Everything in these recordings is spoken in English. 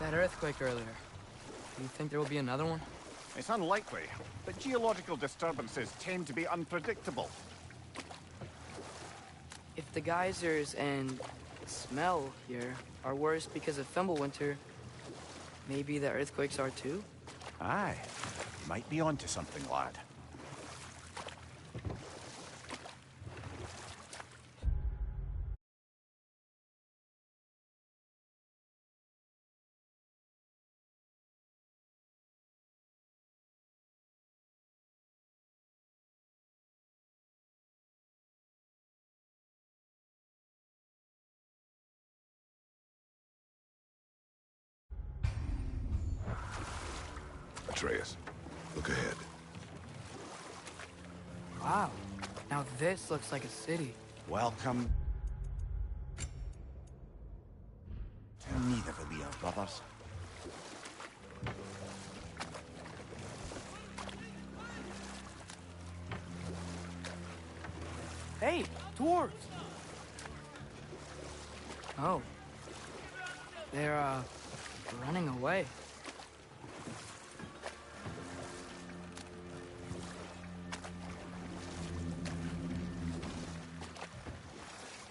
That earthquake earlier. Do you think there will be another one? It's unlikely, but geological disturbances tend to be unpredictable. If the geysers and smell here are worse because of Fimbulwinter, maybe the earthquakes are too? Aye. Might be onto something, lad. Atreus, look ahead. Wow. Now this looks like a city. Welcome to Nidavellir, brothers. Hey, dwarves! Oh. They're, running away.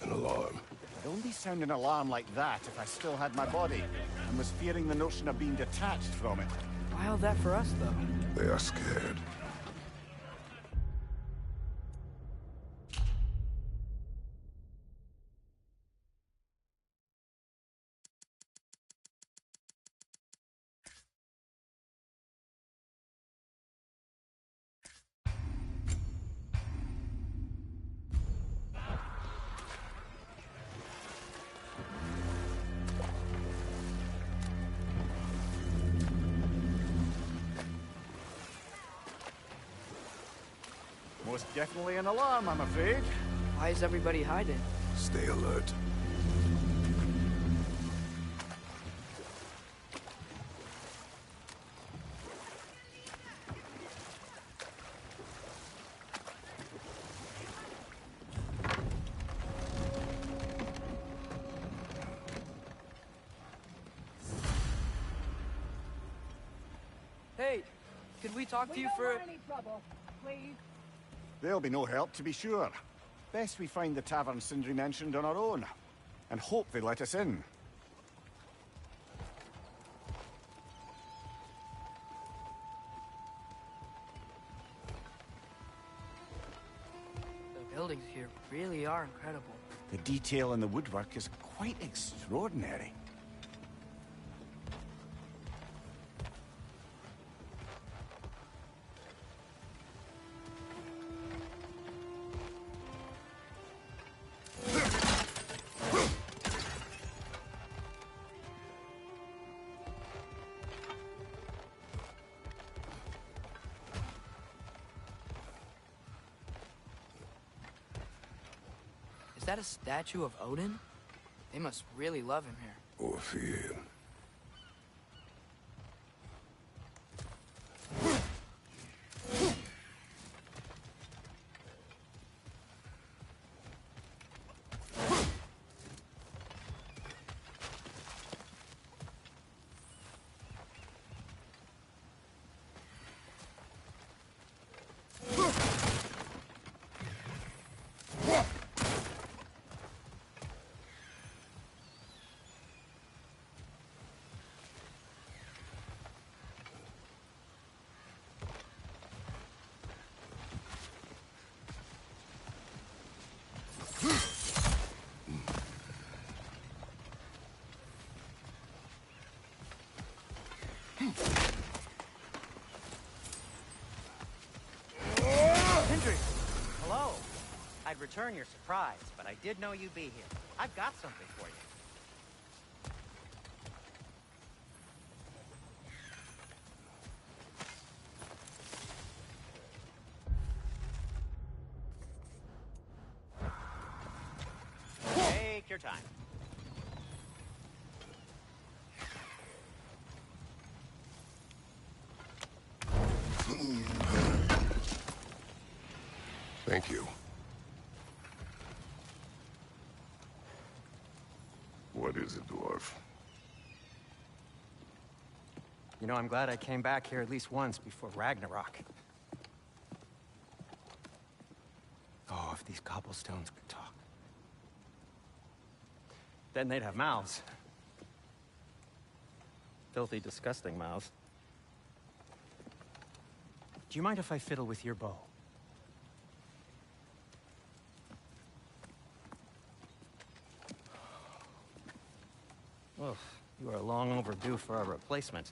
An alarm. I'd only sound an alarm like that if I still had my body, and was fearing the notion of being detached from it. Why all that for us, though? They are scared. Most definitely an alarm, I'm afraid. Why is everybody hiding? Stay alert. Hey, could we talk to you for... any trouble, please. There'll be no help, to be sure. Best we find the tavern Sindri mentioned on our own, and hope they let us in. The buildings here really are incredible. The detail in the woodwork is quite extraordinary. Is that a statue of Odin? They must really love him here. Or fear. Hello. I'd return your surprise, but I did know you'd be here. I've got something for you. Take your time. Thank you. What is it, dwarf? You know, I'm glad I came back here at least once before Ragnarok. Oh, if these cobblestones could talk. Then they'd have mouths. Filthy, disgusting mouths. Do you mind if I fiddle with your bow? Oh, you are long overdue for a replacement.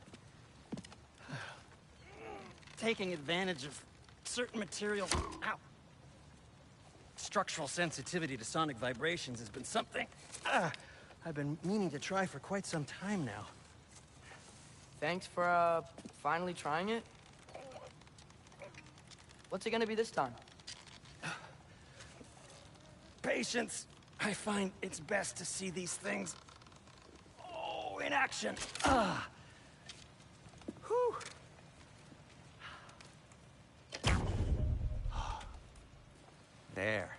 Taking advantage of certain materials. Ow! Structural sensitivity to sonic vibrations has been something I've been meaning to try for quite some time now. Thanks for, finally trying it. What's it gonna be this time? Patience. I find it's best to see these things, in action. Whew. There.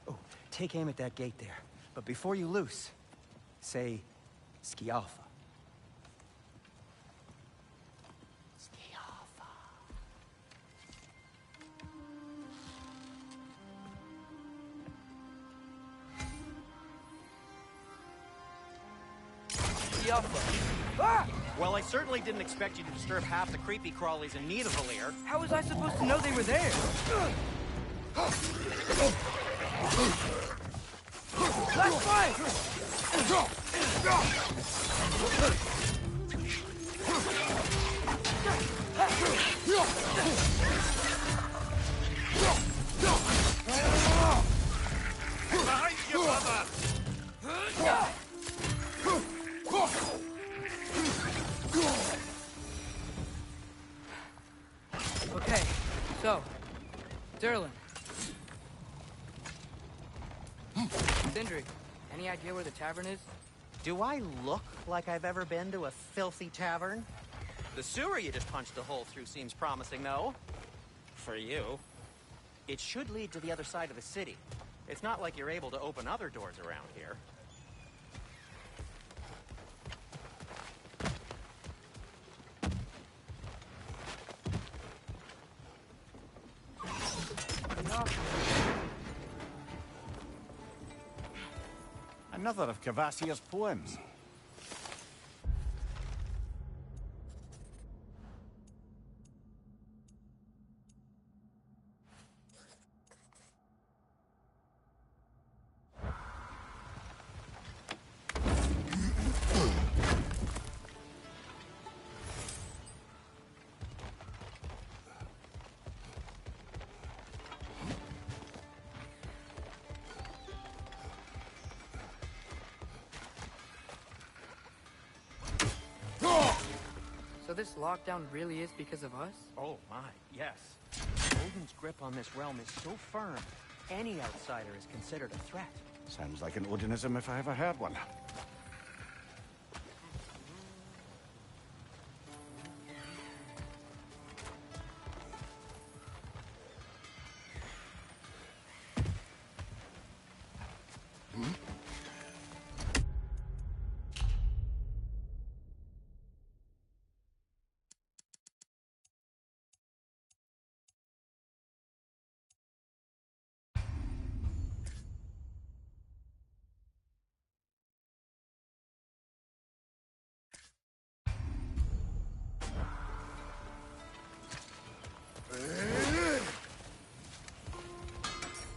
Oh, take aim at that gate there. But before you loose, say, Ski Alpha. Ski Alpha. The Alpha. Ah! Well, I certainly didn't expect you to disturb half the creepy crawlies in Nidavellir. How was I supposed to know they were there? Last fight! Behind you, brother! Okay, so, Durlin. Sindri, any idea where the tavern is? Do I look like I've ever been to a filthy tavern? The sewer you just punched a hole through seems promising, though. For you. It should lead to the other side of the city. It's not like you're able to open other doors around here. Another of Kvasir's poems. So this lockdown really is because of us? Oh my, yes. Odin's grip on this realm is so firm, any outsider is considered a threat. Sounds like an Odinism if I ever heard one.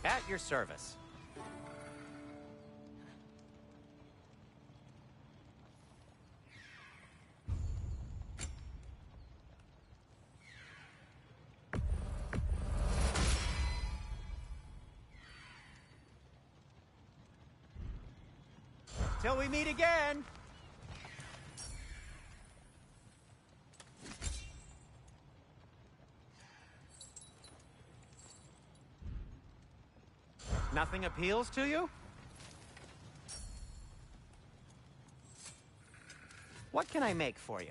At your service. Till we meet again! Nothing appeals to you? What can I make for you?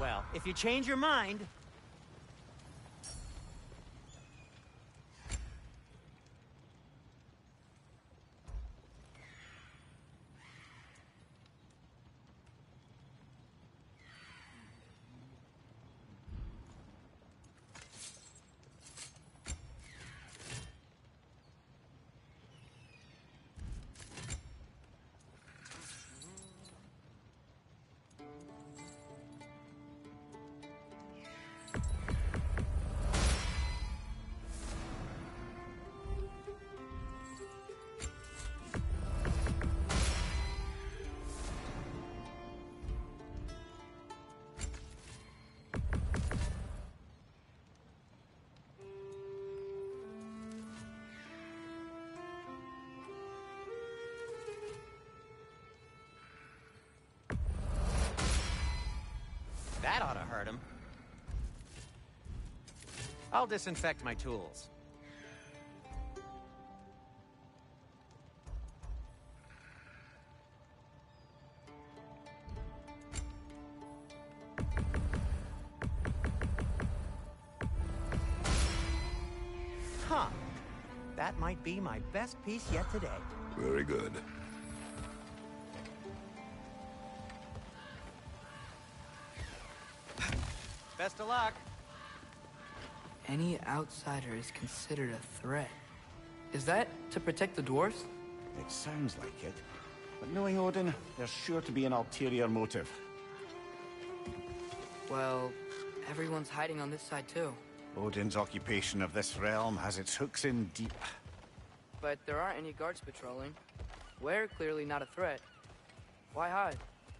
Well, if you change your mind... That ought to hurt him. I'll disinfect my tools. Huh. That might be my best piece yet today. Very good. Best of luck. Any outsider is considered a threat. Is that to protect the dwarves? It sounds like it. But knowing Odin, there's sure to be an ulterior motive. Well, everyone's hiding on this side too. Odin's occupation of this realm has its hooks in deep. But there aren't any guards patrolling. We're clearly not a threat. Why hide?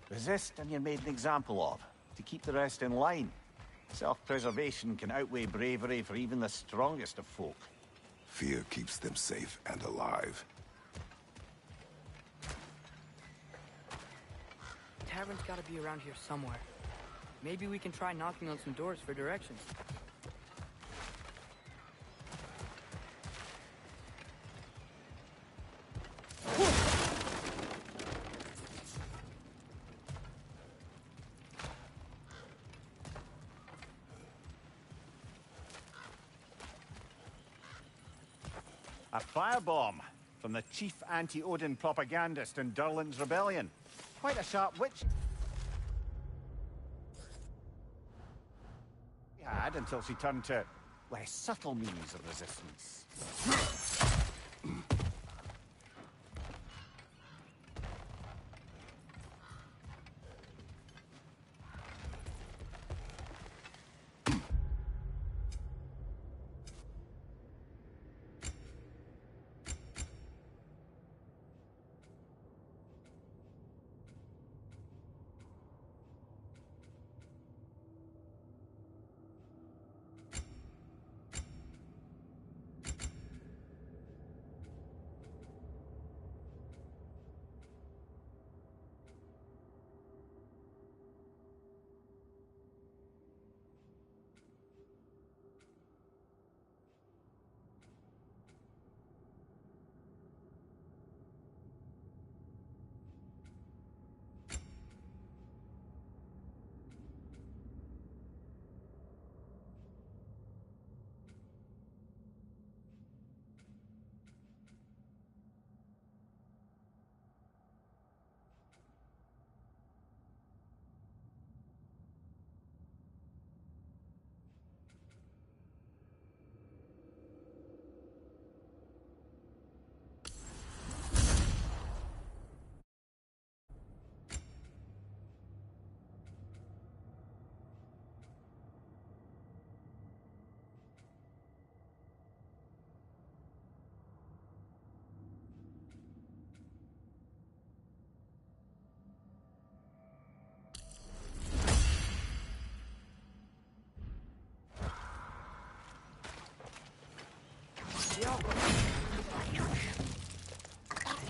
Resist and you're made an example of, to keep the rest in line. Self-preservation can outweigh bravery for even the strongest of folk. Fear keeps them safe and alive. Tavern's gotta be around here somewhere. Maybe we can try knocking on some doors for directions. A firebomb from the chief anti-Odin propagandist in Durlin's rebellion. Quite a sharp witch. She had until she turned to less subtle means of resistance.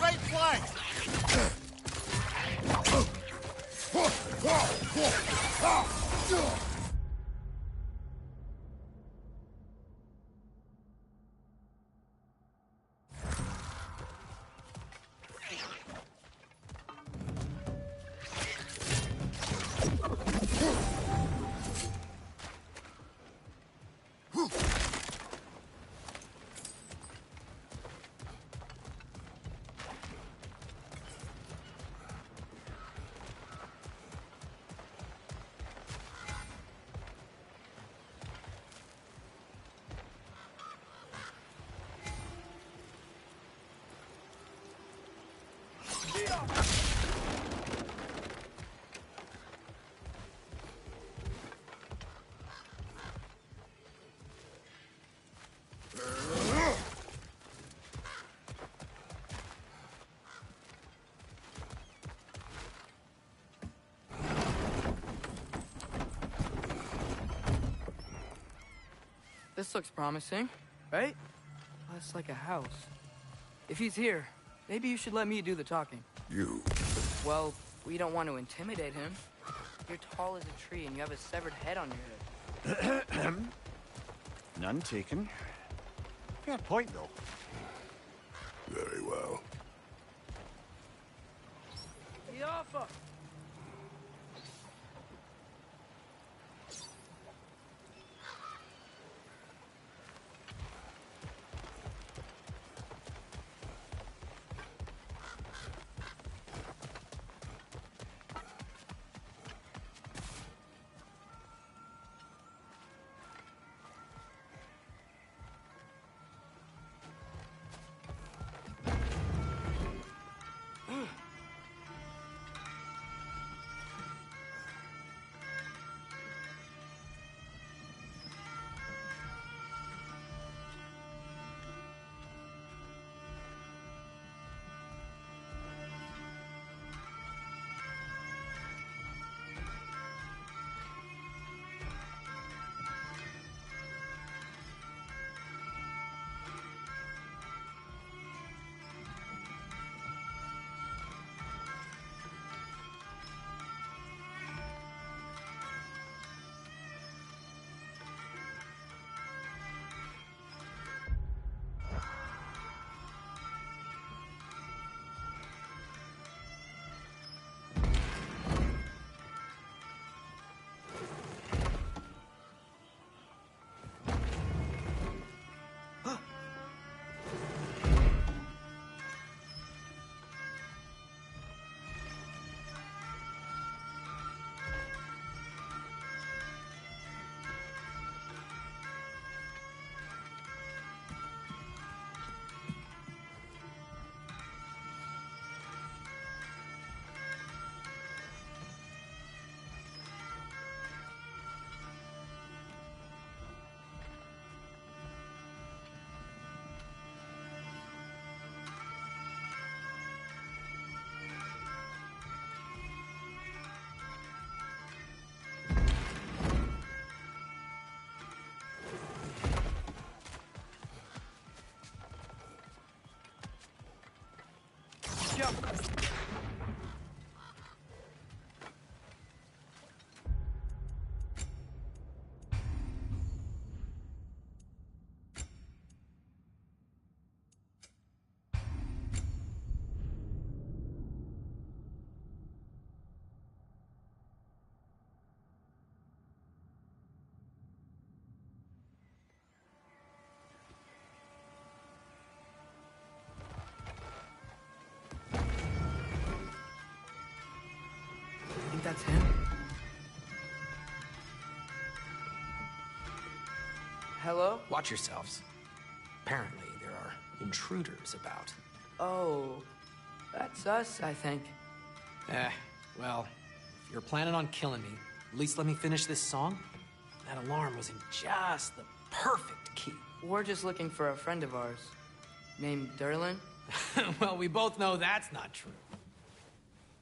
Right flank! This looks promising, right? That's like a house. If he's here, maybe you should let me do the talking. You. Well, we don't want to intimidate him. You're tall as a tree and you have a severed head on your head. None taken. Fair point, though. Very well. Yafa! Think that's him? Hello? Watch yourselves. Apparently, there are intruders about. Oh, that's us, I think. Well, if you're planning on killing me, at least let me finish this song. That alarm was in just the perfect key. We're just looking for a friend of ours, named Derlin. Well, we both know that's not true.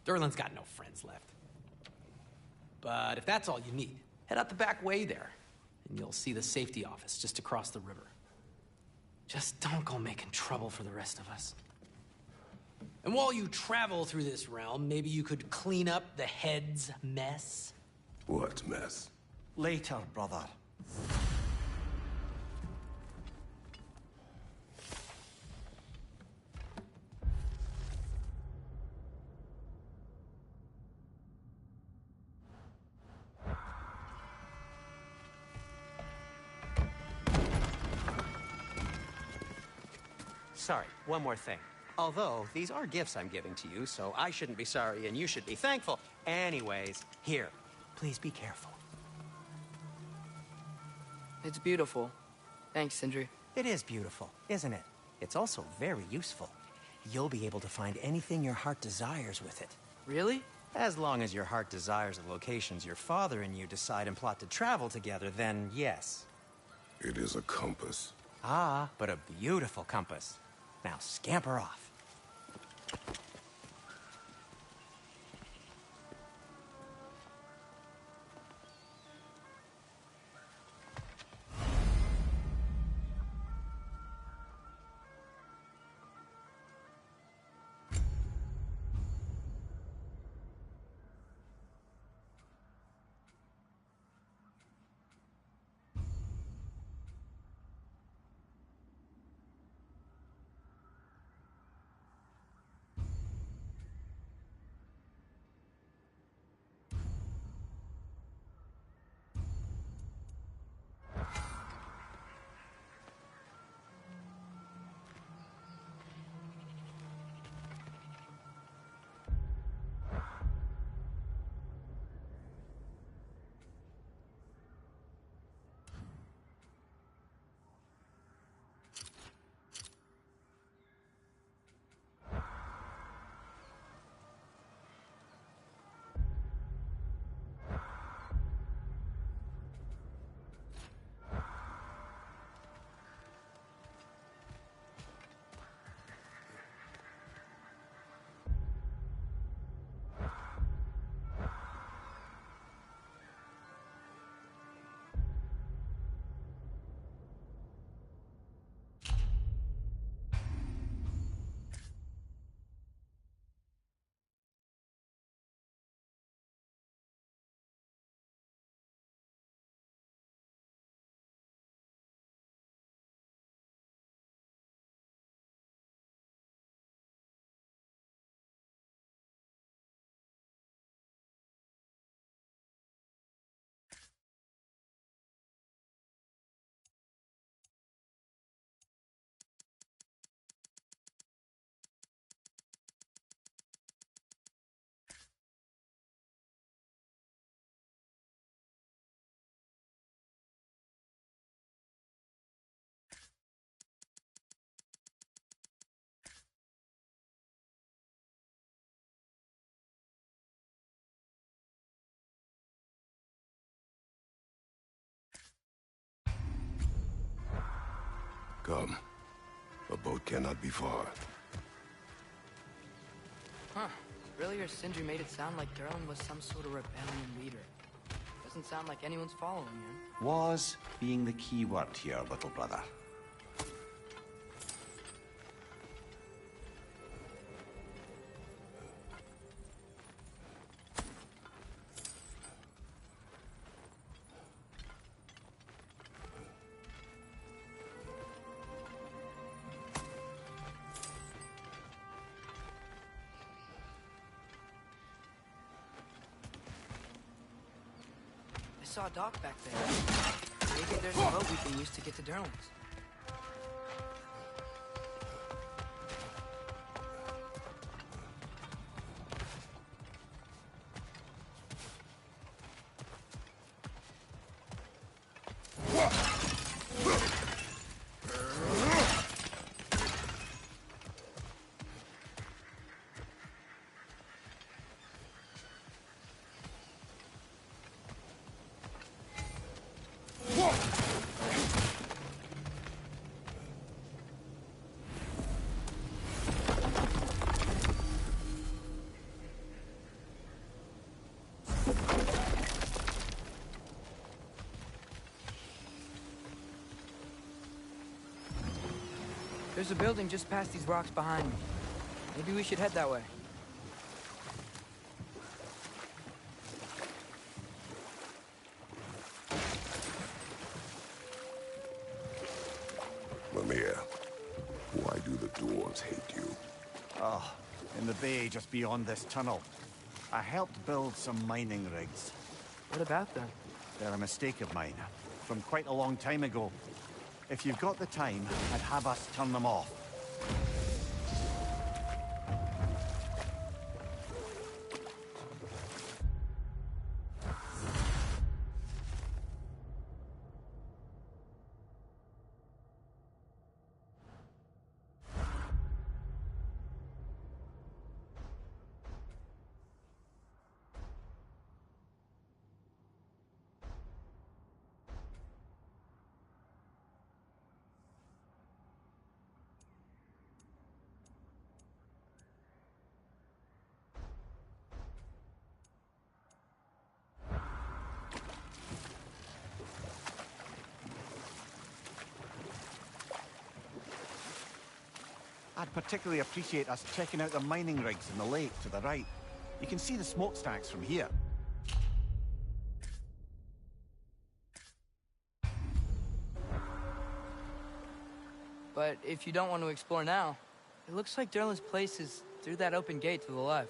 Derlin's got no friends left. But if that's all you need, head out the back way there, and you'll see the safety office just across the river. Just don't go making trouble for the rest of us. And while you travel through this realm, maybe you could clean up the head's mess? What mess? Later, brother. Sorry, one more thing. Although, these are gifts I'm giving to you, so I shouldn't be sorry and you should be thankful. Anyways, here, please be careful. It's beautiful. Thanks, Sindri. It is beautiful, isn't it? It's also very useful. you'll be able to find anything your heart desires with it. Really? As long as your heart desires the locations your father and you decide and plot to travel together, then yes. It is a compass. Ah, but a beautiful compass. Now scamper off. Come. A boat cannot be far. Huh. Earlier, Sindri made it sound like Durlin was some sort of rebellion leader. Doesn't sound like anyone's following him. Was being the key word here, little brother. I saw a dock back there. Maybe there's a boat we can use to get to Durlin's. There's a building just past these rocks behind me. Maybe we should head that way. Mimir, why do the dwarves hate you? Oh, in the bay just beyond this tunnel. I helped build some mining rigs. What about them? They're a mistake of mine, from quite a long time ago. If you've got the time, I'd have us turn them off. I'd particularly appreciate us checking out the mining rigs in the lake to the right. You can see the smokestacks from here. But if you don't want to explore now, it looks like Derlin's place is through that open gate to the left.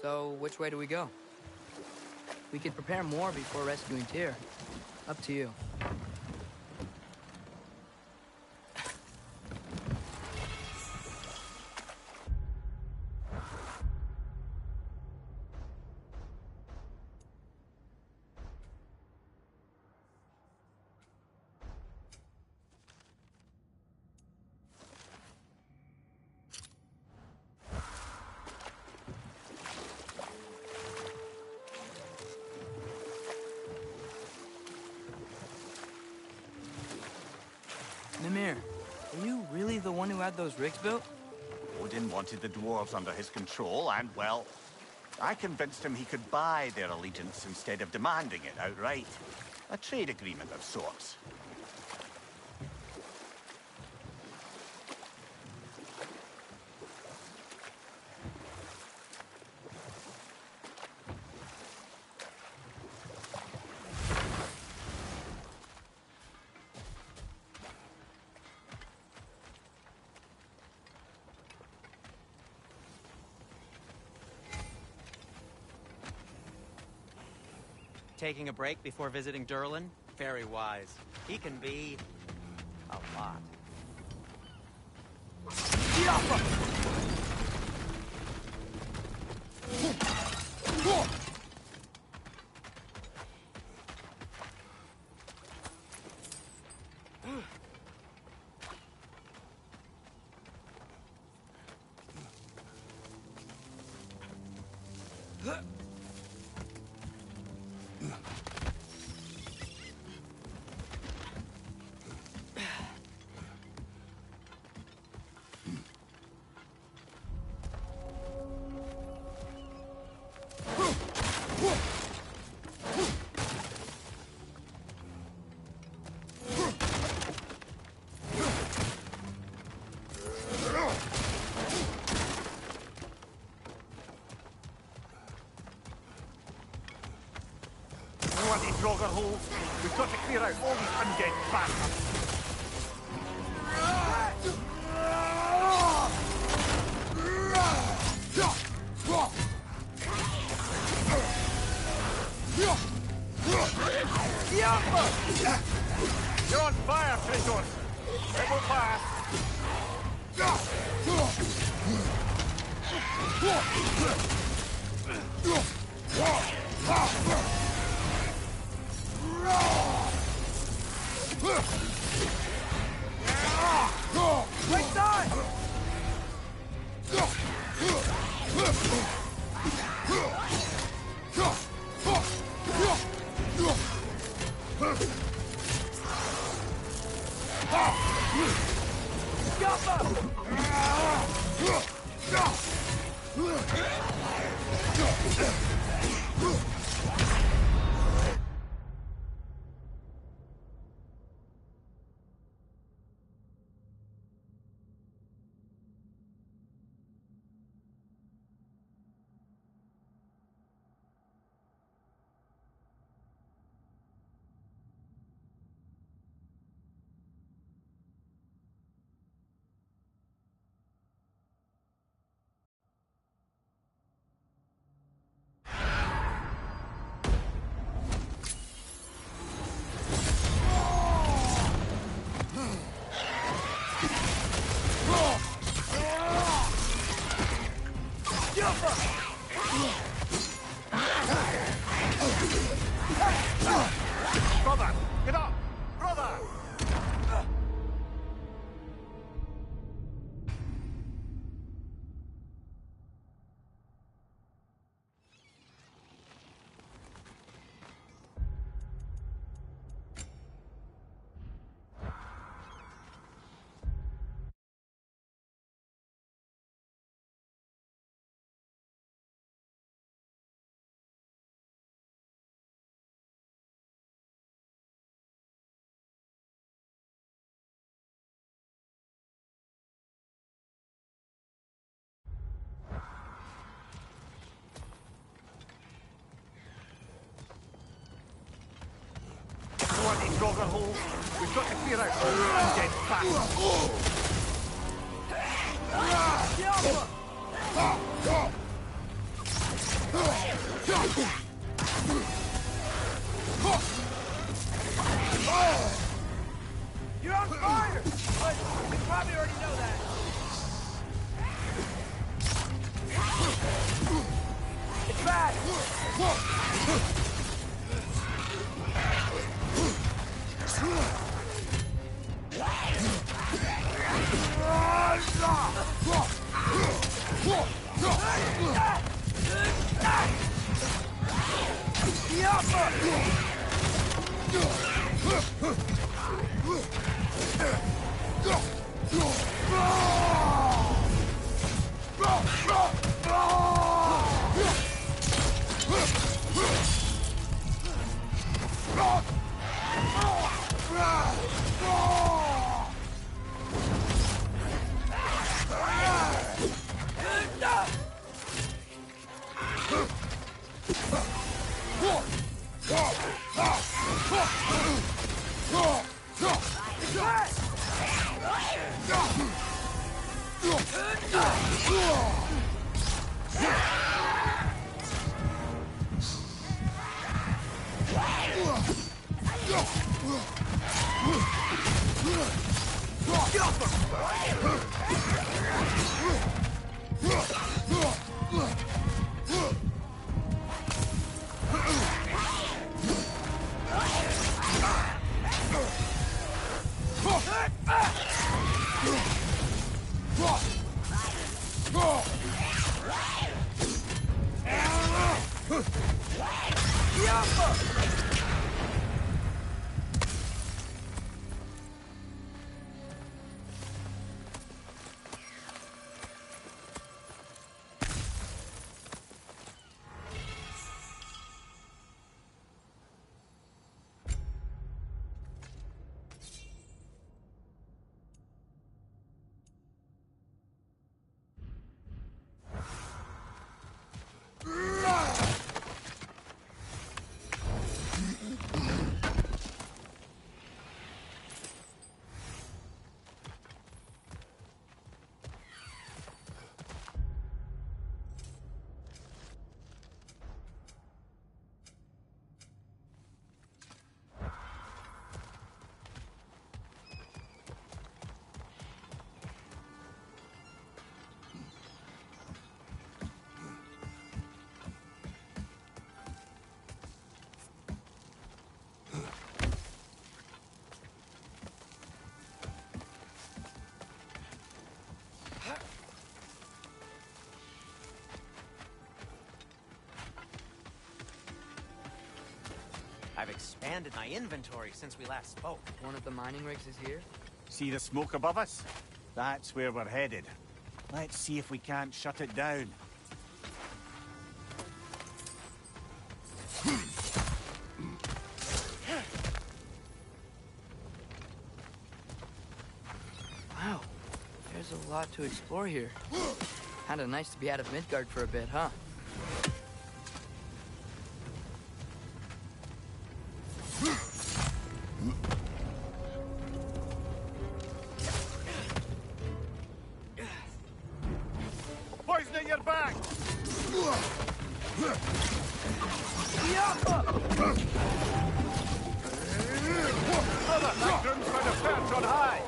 So, which way do we go? We could prepare more before rescuing Tyr. Up to you. Mimir, are you really the one who had those rigs built? Odin wanted the dwarves under his control, and, well, I convinced him he could buy their allegiance instead of demanding it outright. A trade agreement of sorts. Taking a break before visiting Derlin? Very wise. He can be... a lot. Bloody Draugr holes! We've got to clear out all these undead bastards! You're on fire, Kratos! It will pass! Right side! auger holes. We've got to clear out all the undead fast. You're on fire! But you probably already know that. It's bad! I've expanded my inventory since we last spoke. One of the mining rigs is here? See the smoke above us? That's where we're headed. Let's see if we can't shut it down. Wow, there's a lot to explore here. Kinda nice to be out of Midgard for a bit, huh? Poison at your back! Brother, that groom's got a perch on high!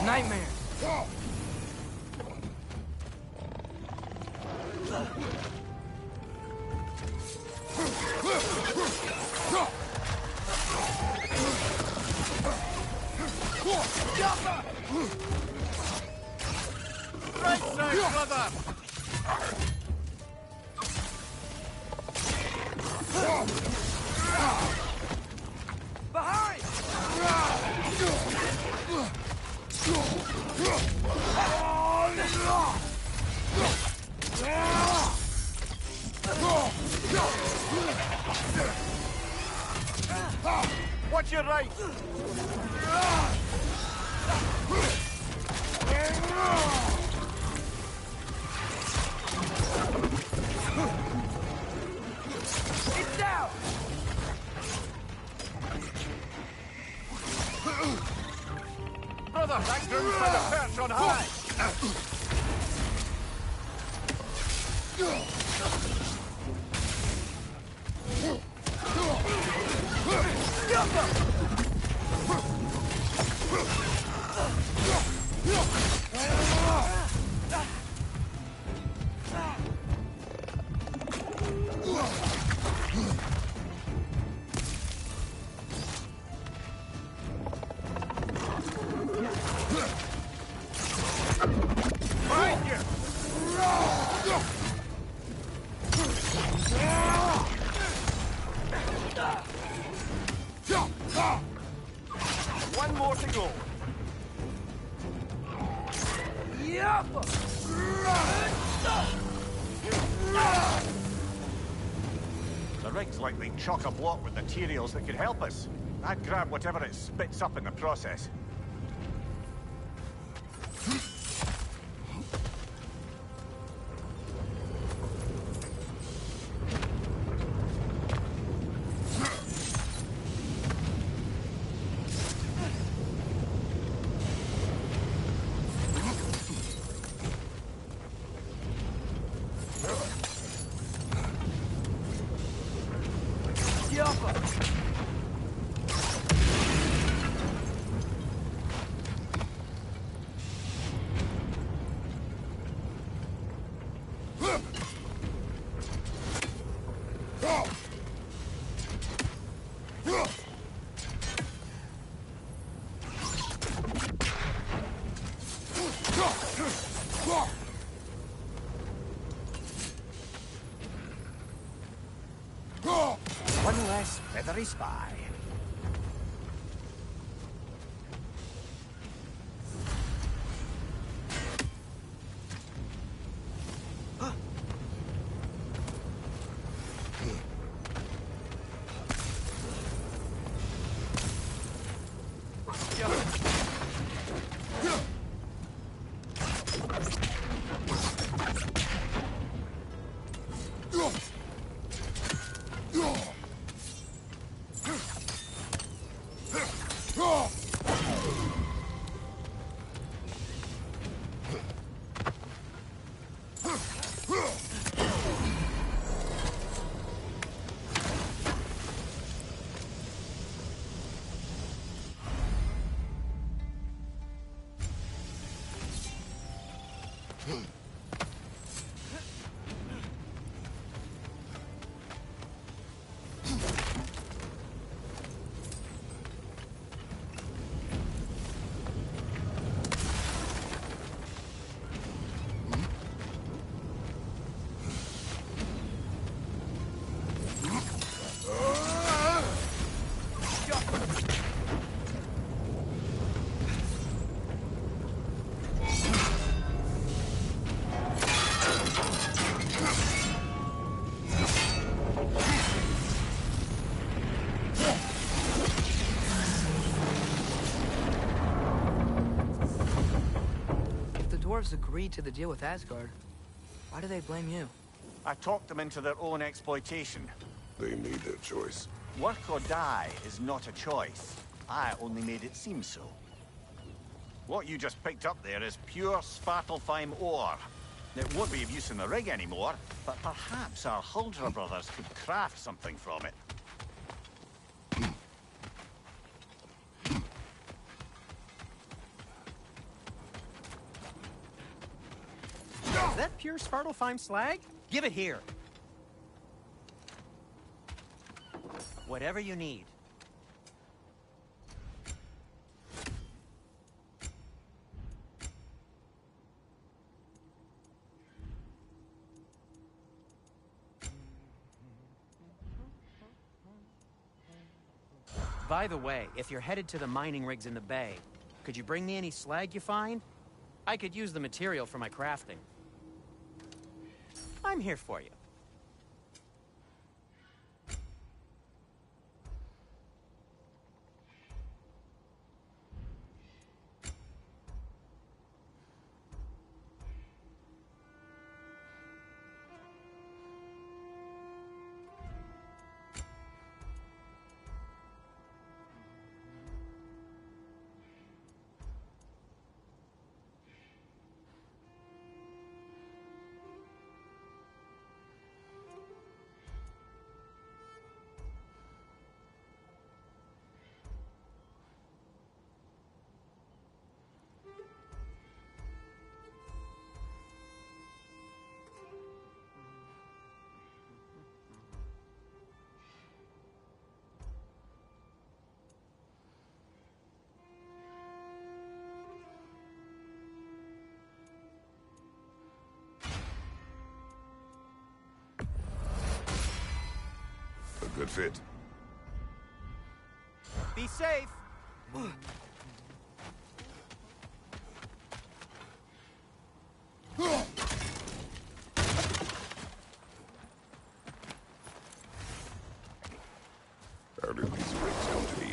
Nightmare! Right side, brother! Behind! you right! It's down! Brother, that groom's found a perch on high! Behind you! One more to go. The rig's likely chock-a-block with materials that could help us. I'd grab whatever it spits up in the process. One less feathery spy. Dwarves agreed to the deal with Asgard. Why do they blame you? I talked them into their own exploitation. They made their choice. Work or die is not a choice. I only made it seem so. What you just picked up there is pure Svartalfheim ore. It won't be of use in the rig anymore, but perhaps our Huldra brothers could craft something from it. Is that pure Svartalfheim slag? Give it here. Whatever you need. By the way, if you're headed to the mining rigs in the bay, could you bring me any slag you find? I could use the material for my crafting. I'm here for you. Good fit. Be safe! How did these rigs come to be?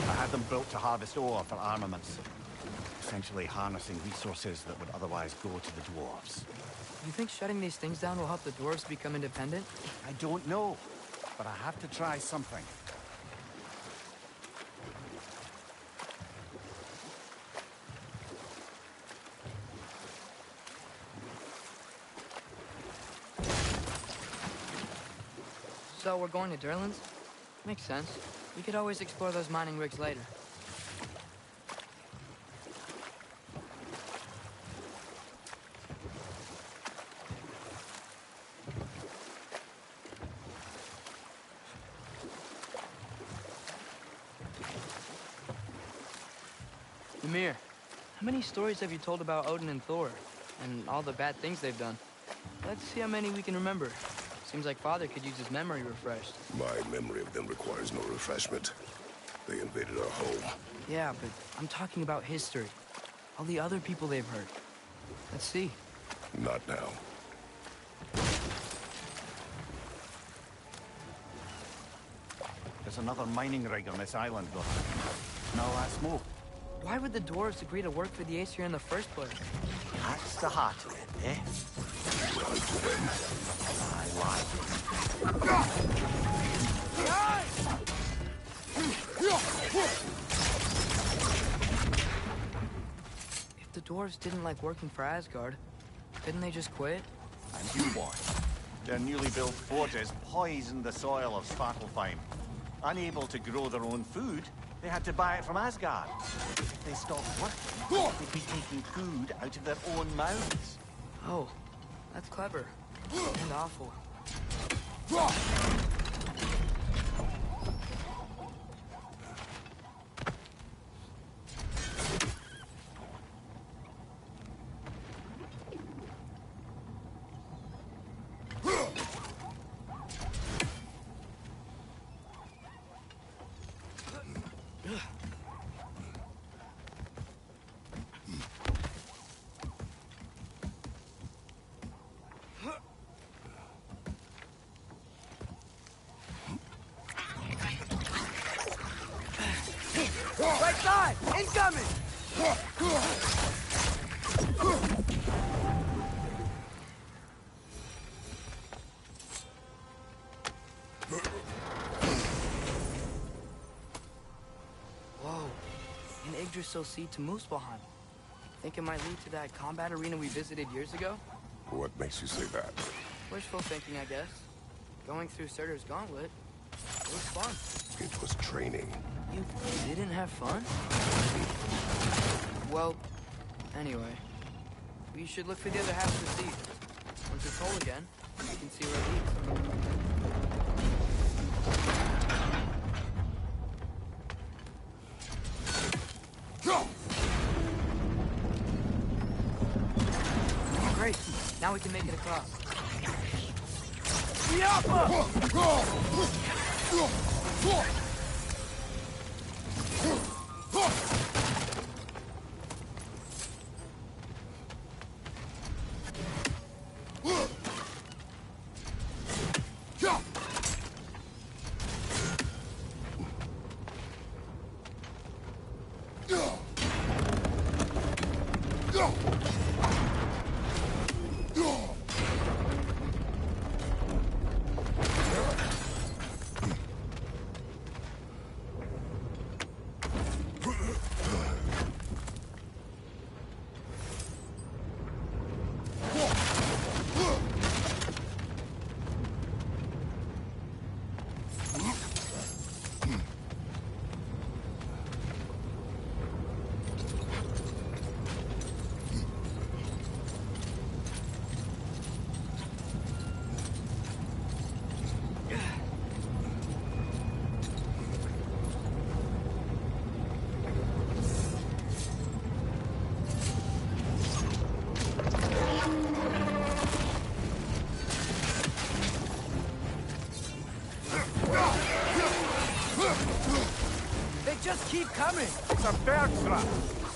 I had them built to harvest ore for armaments. Essentially harnessing resources that would otherwise go to the dwarves. You think shutting these things down will help the dwarves become independent? I don't know, but I have to try something. So we're going to Durlin's? Makes sense. We could always explore those mining rigs later. Ymir, how many stories have you told about Odin and Thor? And all the bad things they've done? Let's see how many we can remember. Seems like Father could use his memory refreshed. My memory of them requires no refreshment. They invaded our home. Yeah, but I'm talking about history. All the other people they've hurt. Let's see. Not now. There's another mining rig on this island, though. Smell that smoke? Why would the dwarves agree to work for the Aesir in the first place? That's the heart of it, eh? Lied to them. I lied. If the dwarves didn't like working for Asgard, didn't they just quit? And you what? Their newly built forges poisoned the soil of Svartalfheim. Unable to grow their own food, they had to buy it from Asgard. If they stopped working, they'd be taking food out of their own mouths. Oh, that's clever. And awful. Right side! Incoming! Whoa. An Yggdrasil seed to Muspelheim. Think it might lead to that combat arena we visited years ago? What makes you say that? Wishful thinking, I guess. Going through Surtur's gauntlet. It was fun. It was training. You didn't have fun? Well, anyway. We should look for the other half of the seed. Once it's whole again, we can see where it leads. Great. Now we can make it across. just keep coming. It's a bird trap,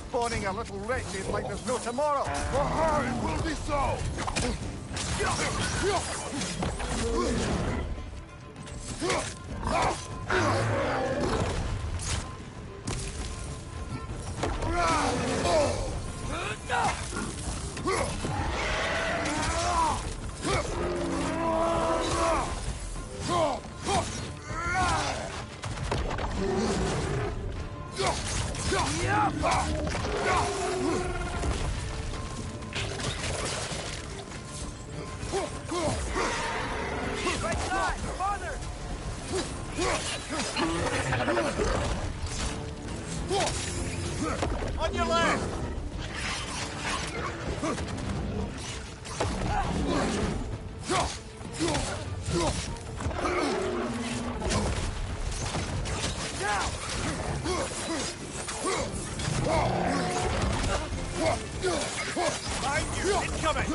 spawning a little wretched like there's no tomorrow. It will be so! Right side, farther. On your left! Behind you! Incoming!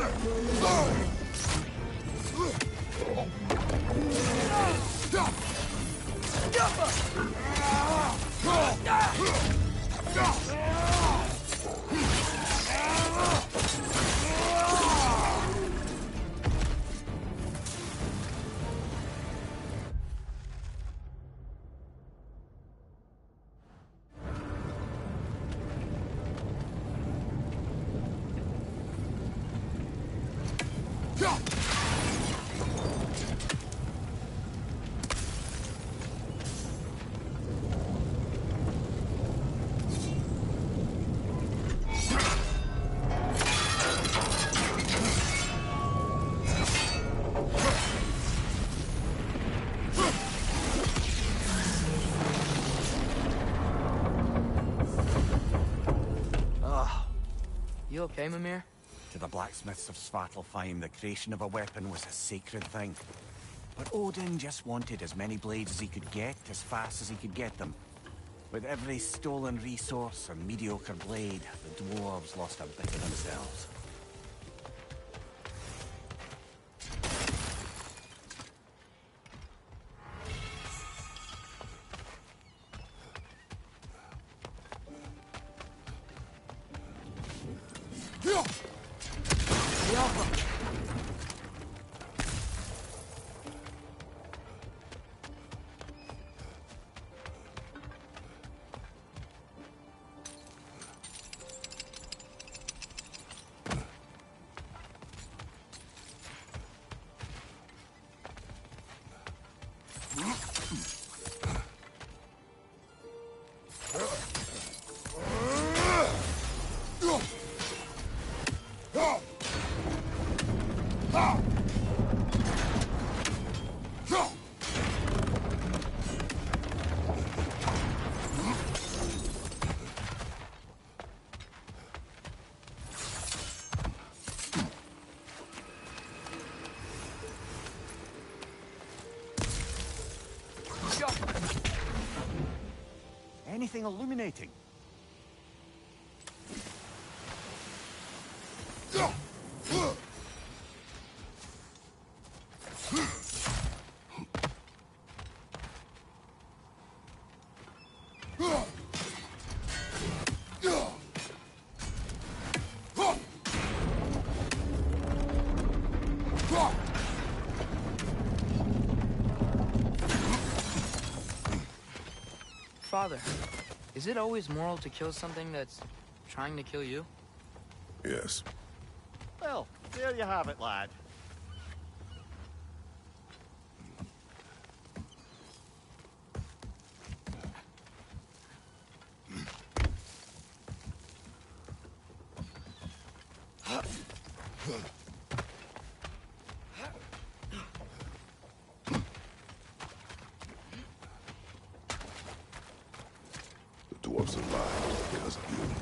You okay, Mimir? To the blacksmiths of Svartalfheim, the creation of a weapon was a sacred thing. But Odin just wanted as many blades as he could get, as fast as he could get them. With every stolen resource and mediocre blade, the dwarves lost a bit of themselves. Anything illuminating? Father, is it always moral to kill something that's trying to kill you? Yes. Well, there you have it, lad. The dwarves survived because of you.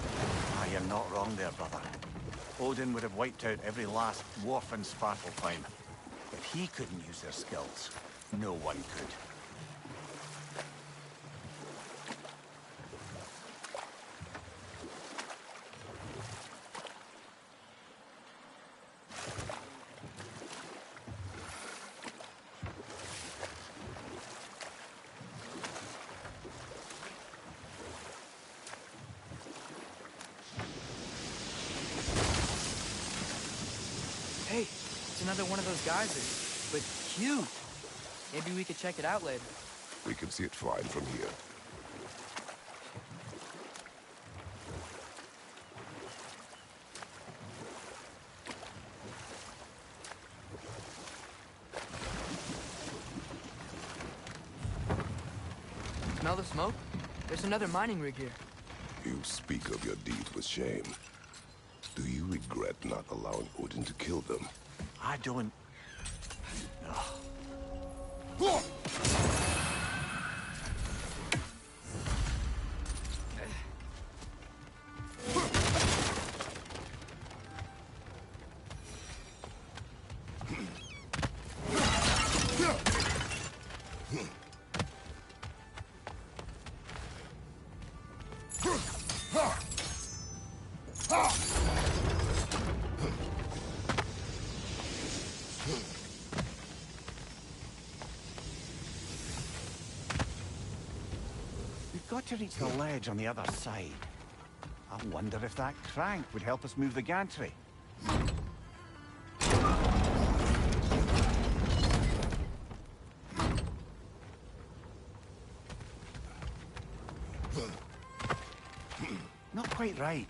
Ah, you're not wrong there, brother. Odin would have wiped out every last dwarf in Svartalfheim. If he couldn't use their skills, no one could. another one of those geysers, but huge. Maybe we could check it out later. We can see it fine from here. Smell the smoke? There's another mining rig here. You speak of your deeds with shame. Do you regret not allowing Odin to kill them? I don't... We've got to reach the ledge on the other side. I wonder if that crank would help us move the gantry. Not quite right.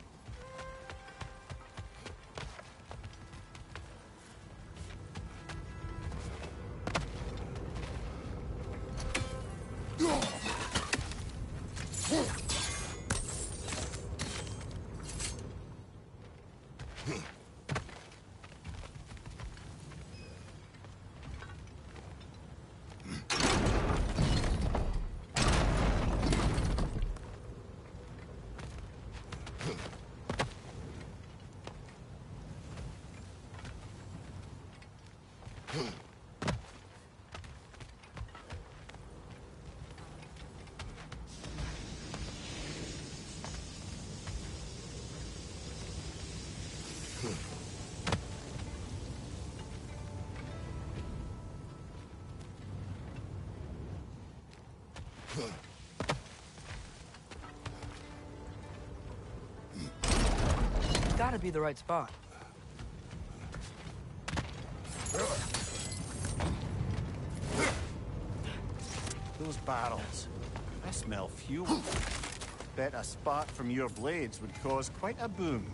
It's gotta be the right spot. Those barrels. I smell fuel. Bet a spark from your blades would cause quite a boom.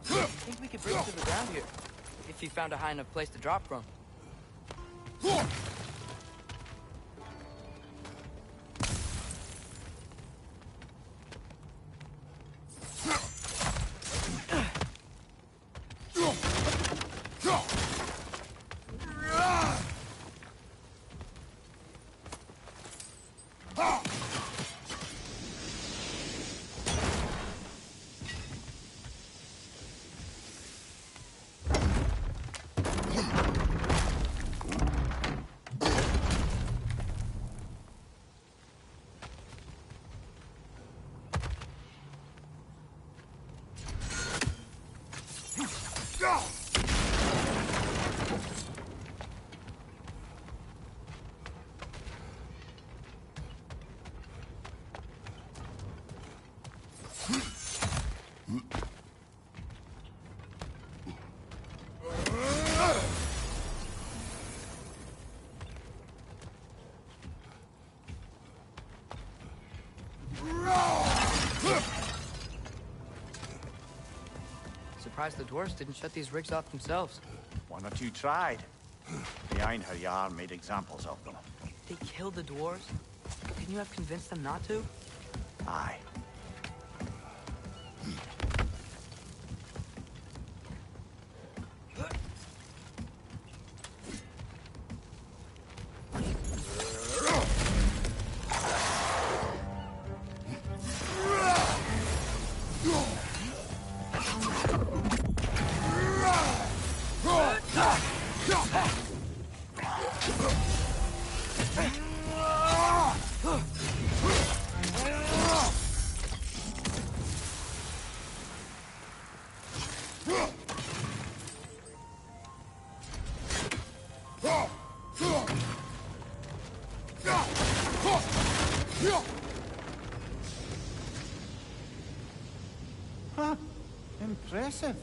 I think we could break through the ground here, if you found a high enough place to drop from. Surprised the dwarves didn't shut these rigs off themselves. One or two tried. The Einherjar made examples of them. They killed the dwarves? Couldn't you have convinced them not to? Aye. Huh. Impressive.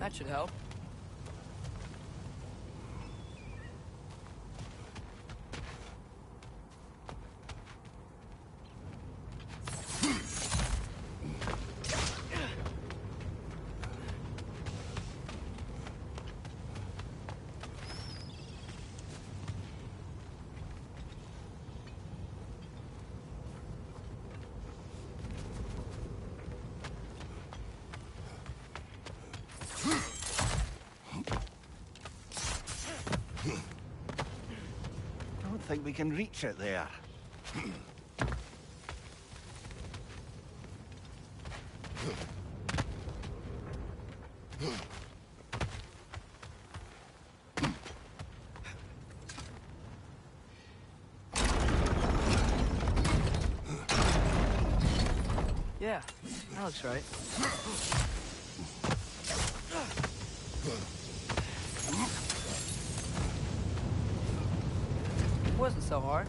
That should help. Don't think we can reach it there. Yeah, that looks right. It wasn't so hard.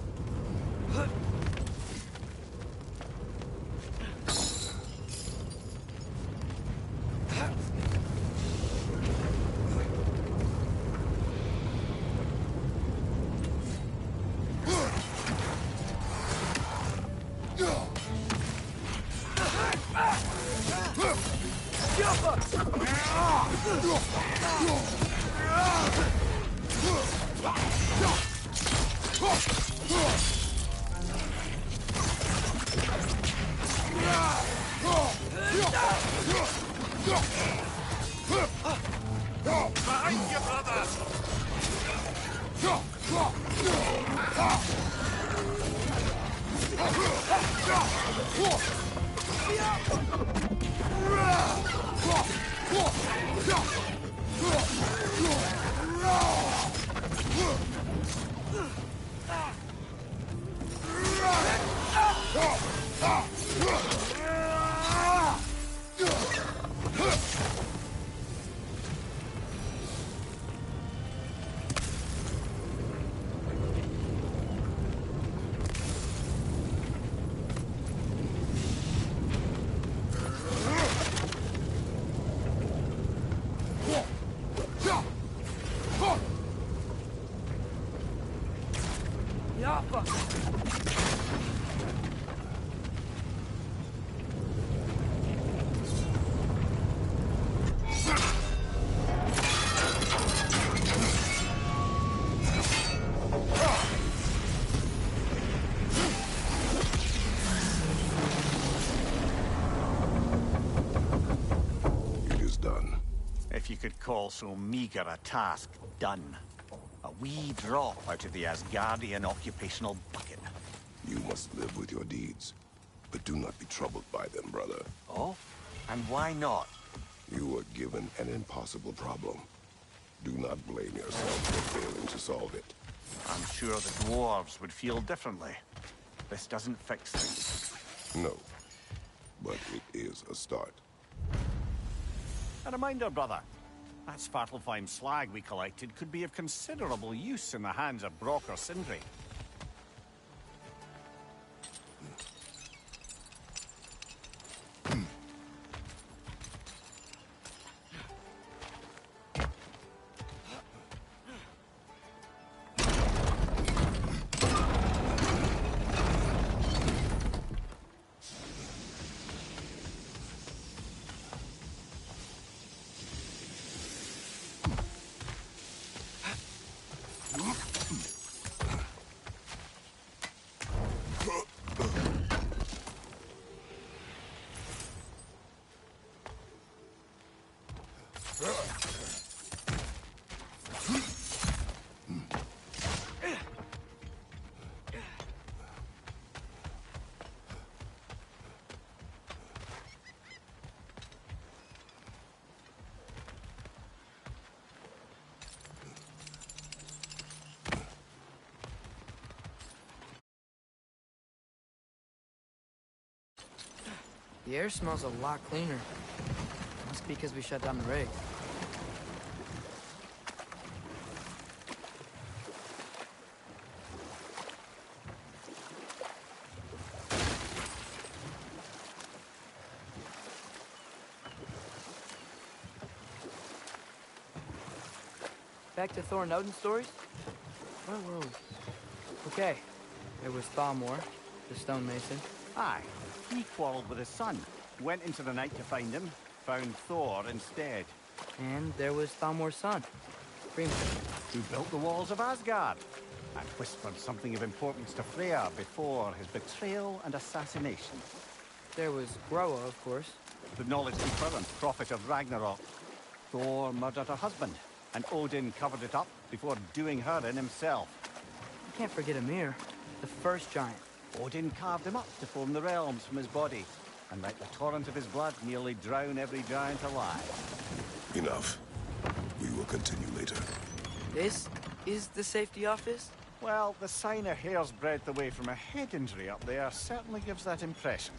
Behind you, brother! It is done. If you could call so meager a task done. A wee drop out of the Asgardian occupational bucket. You must live with your deeds. But do not be troubled by them, brother. Oh? And why not? You were given an impossible problem. Do not blame yourself for failing to solve it. I'm sure the dwarves would feel differently. This doesn't fix things. No. But it is a start. A reminder, brother. That Svartalfheim slag we collected could be of considerable use in the hands of Brock or Sindri. The air smells a lot cleaner. Must be because we shut down the rig. Back to Thor and Odin stories? Where were we? Okay, there was Thalmor, the stonemason. Aye, he quarreled with his son. Went into the night to find him, found Thor instead. And there was Thalmor's son, Grimsby. Who built the walls of Asgard and whispered something of importance to Freya before his betrayal and assassination. There was Groa, of course. The knowledge keeper and prophet of Ragnarok. Thor murdered her husband, and Odin covered it up before doing her in himself. You can't forget Ymir, the first giant. Odin carved him up to form the realms from his body, and let the torrent of his blood nearly drown every giant alive. Enough. We will continue later. This is the safety office? Well, the sign a hair's breadth away from a head injury up there certainly gives that impression.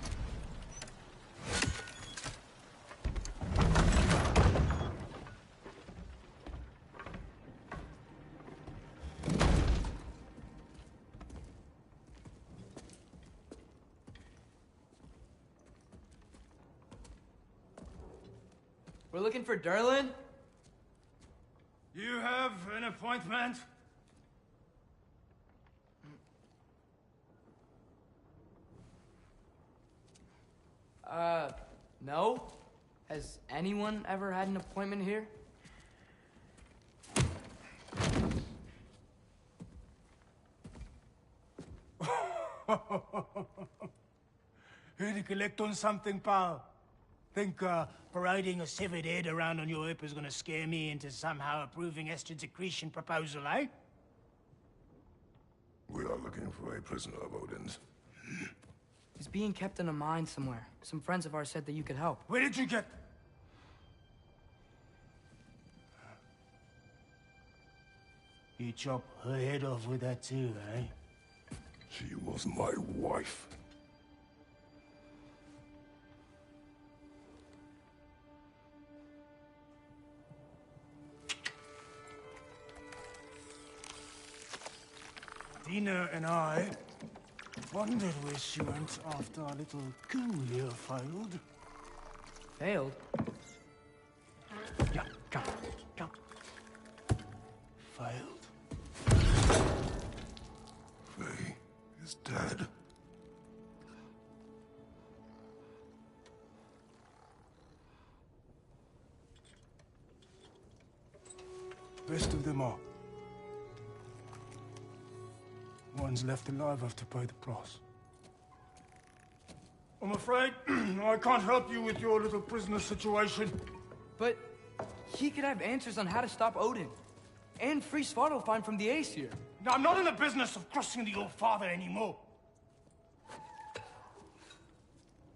We're looking for Durlin? You have an appointment? No. Has anyone ever had an appointment here? Here to collect on something, pal? Think, parading a severed head around on your hip is gonna scare me into somehow approving estrogen secretion proposal, eh? We are looking for a prisoner of Odin's. He's being kept in a mine somewhere. Some friends of ours said that you could help. Where did you get... You chop her head off with that too, eh? She was my wife. Dina and I wondered where she went after our little coup here failed. Failed? Yeah, come. Failed. Faye is dead. Rest of them are. One's left alive have to pay the price. I'm afraid I can't help you with your little prisoner situation. But he could have answers on how to stop Odin. And free Svartalfheim from the Aesir. Now, I'm not in the business of crossing the old father anymore.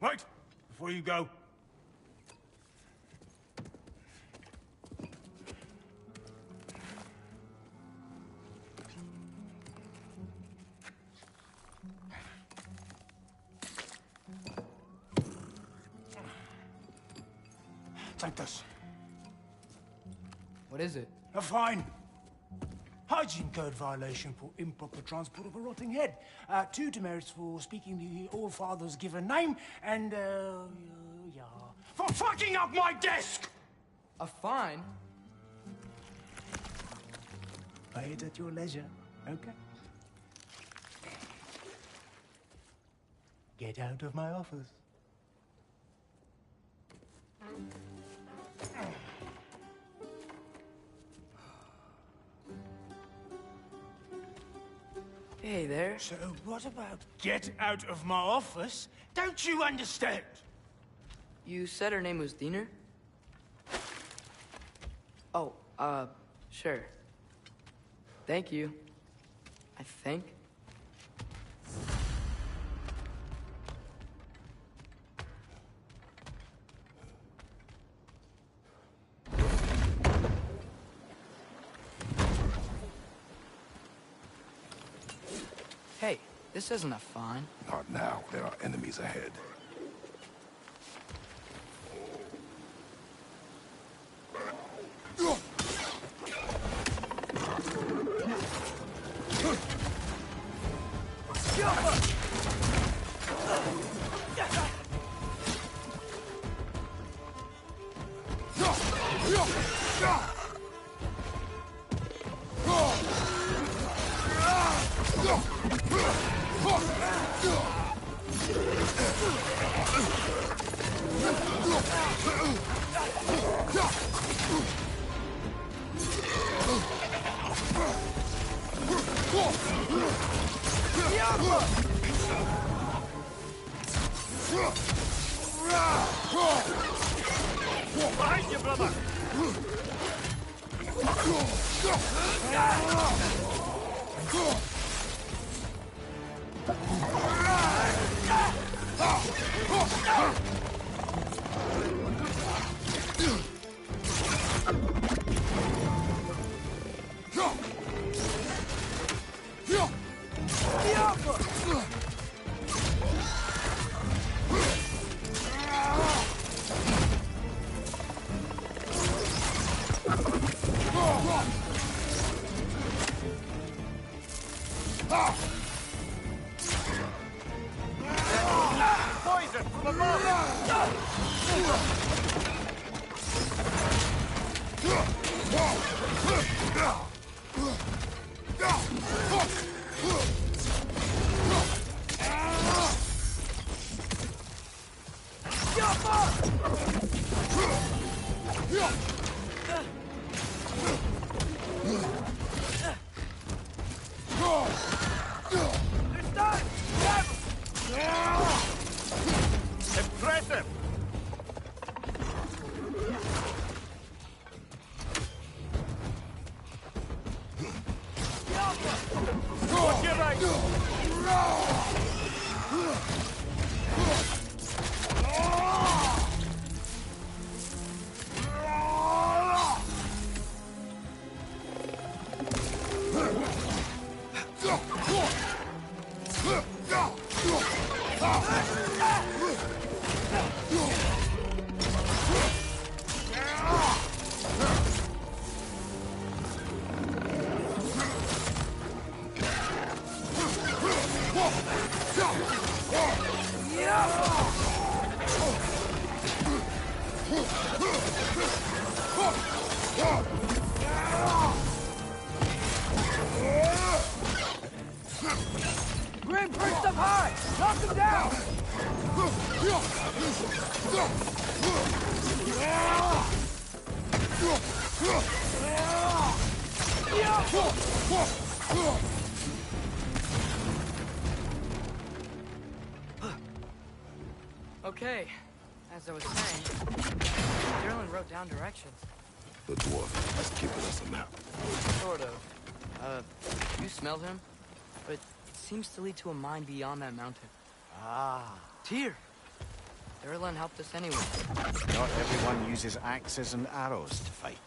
Wait, before you go. Take this. What is it? A fine. Hygiene code violation for improper transport of a rotting head. 2 demerits for speaking the All-Father's given name, and, yeah... for fucking up my desk! A fine? Pay it at your leisure, okay? Get out of my office. Hey there. So what about get out of my office? Don't you understand? You said her name was Diener? Oh, sure. Thank you. I think. Hey, this isn't a fine. Not now. There are enemies ahead. Behind you, brother! Poison from above! Impressive! Watch your right! Grim, perched up high! Knock him down! Okay, as I was saying, Dylan wrote down directions. The dwarf has given us a map. Sort of. You smelled him? But it seems to lead to a mine beyond that mountain. Ah. Tyr! Dylan helped us anyway. Not everyone uses axes and arrows to fight.